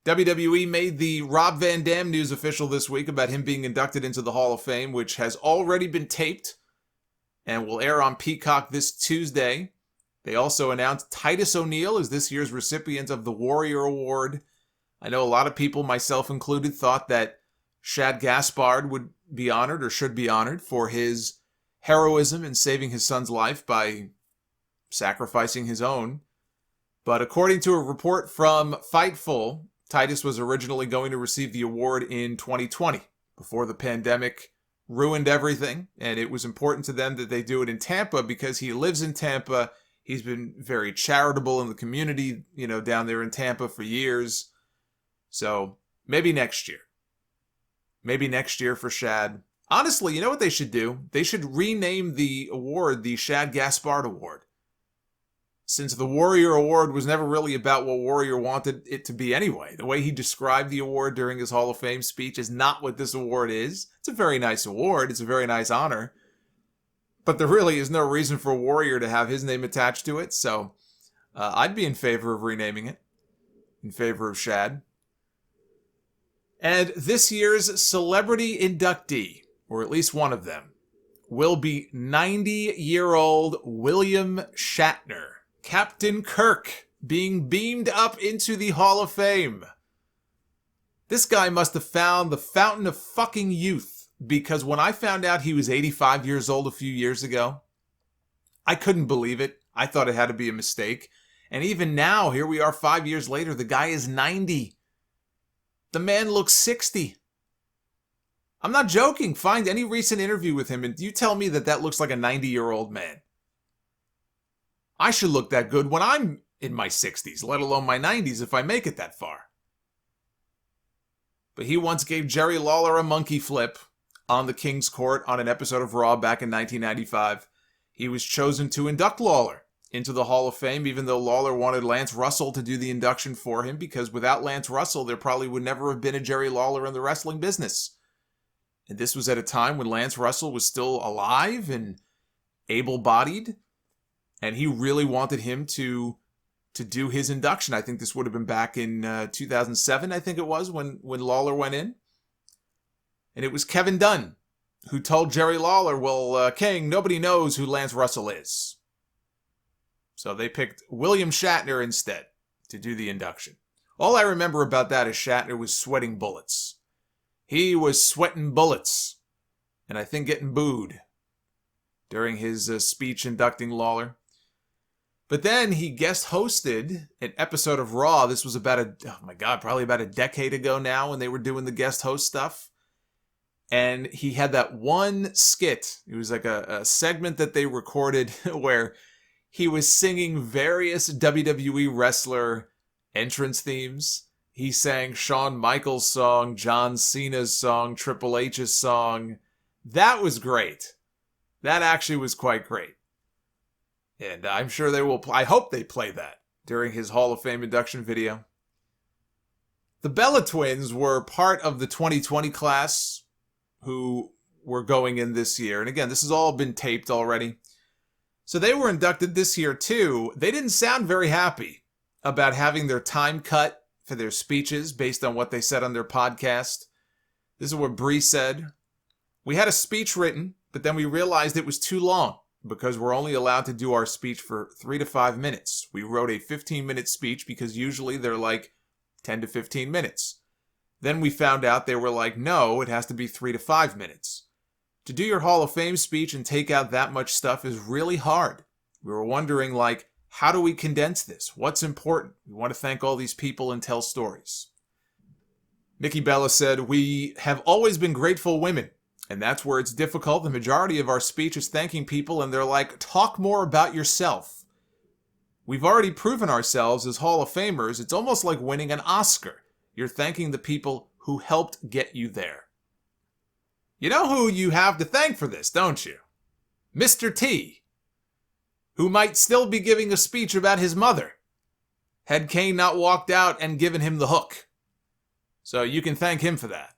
WWE made the Rob Van Dam news official this week about him being inducted into the Hall of Fame, which has already been taped and will air on Peacock this Tuesday. They also announced Titus O'Neil as this year's recipient of the Warrior Award. I know a lot of people, myself included, thought that Shad Gaspard would be honored or should be honored for his heroism in saving his son's life by sacrificing his own. But according to a report from Fightful, Titus was originally going to receive the award in 2020, before the pandemic ruined everything, and it was important to them that they do it in Tampa because he lives in Tampa. He's been very charitable in the community, down there in Tampa for years. So maybe next year. Maybe next year for Shad. Honestly, you know what they should do? They should rename the award the Shad Gaspard Award. Since the Warrior Award was never really about what Warrior wanted it to be anyway. The way he described the award during his Hall of Fame speech is not what this award is. It's a very nice award. It's a very nice honor. But there really is no reason for Warrior to have his name attached to it. So I'd be in favor of renaming it. In favor of Shad. And this year's celebrity inductee, or at least one of them, will be 90-year-old William Shatner. Captain Kirk being beamed up into the Hall of Fame. This guy must have found the fountain of fucking youth, because when I found out he was 85 years old a few years ago, I couldn't believe it. I thought it had to be a mistake. And even now, here we are 5 years later, the guy is 90. The man looks 60. I'm not joking. Find any recent interview with him and you tell me that looks like a 90-year-old man. I should look that good when I'm in my 60s, let alone my 90s if I make it that far. But he once gave Jerry Lawler a monkey flip on the King's Court on an episode of Raw back in 1995. He was chosen to induct Lawler into the Hall of Fame, even though Lawler wanted Lance Russell to do the induction for him, because without Lance Russell, there probably would never have been a Jerry Lawler in the wrestling business. And this was at a time when Lance Russell was still alive and able-bodied. And he really wanted him to do his induction. I think this would have been back in 2007, I think it was, when Lawler went in. And it was Kevin Dunn who told Jerry Lawler, well, King, nobody knows who Lance Russell is. So they picked William Shatner instead to do the induction. All I remember about that is Shatner was sweating bullets. He was sweating bullets. And I think getting booed during his speech inducting Lawler. But then he guest hosted an episode of Raw. This was probably about a decade ago now when they were doing the guest host stuff. And he had that one skit. It was like a segment that they recorded where he was singing various WWE wrestler entrance themes. He sang Shawn Michaels' song, John Cena's song, Triple H's song. That was great. That actually was quite great. And I'm sure they will, I hope they play that during his Hall of Fame induction video. The Bella twins were part of the 2020 class who were going in this year. And again, this has all been taped already. So they were inducted this year too. They didn't sound very happy about having their time cut for their speeches based on what they said on their podcast. This is what Brie said. We had a speech written, but then we realized it was too long because we're only allowed to do our speech for 3 to 5 minutes. We wrote a 15-minute speech because usually they're like 10 to 15 minutes. Then we found out they were like, no, it has to be 3 to 5 minutes. To do your Hall of Fame speech and take out that much stuff is really hard. We were wondering, how do we condense this? What's important? We want to thank all these people and tell stories. Nikki Bella said, we have always been grateful women. And that's where it's difficult. The majority of our speech is thanking people, and they're like, talk more about yourself. We've already proven ourselves as Hall of Famers. It's almost like winning an Oscar. You're thanking the people who helped get you there. You know who you have to thank for this, don't you? Mr. T, who might still be giving a speech about his mother, had Kane not walked out and given him the hook. So you can thank him for that.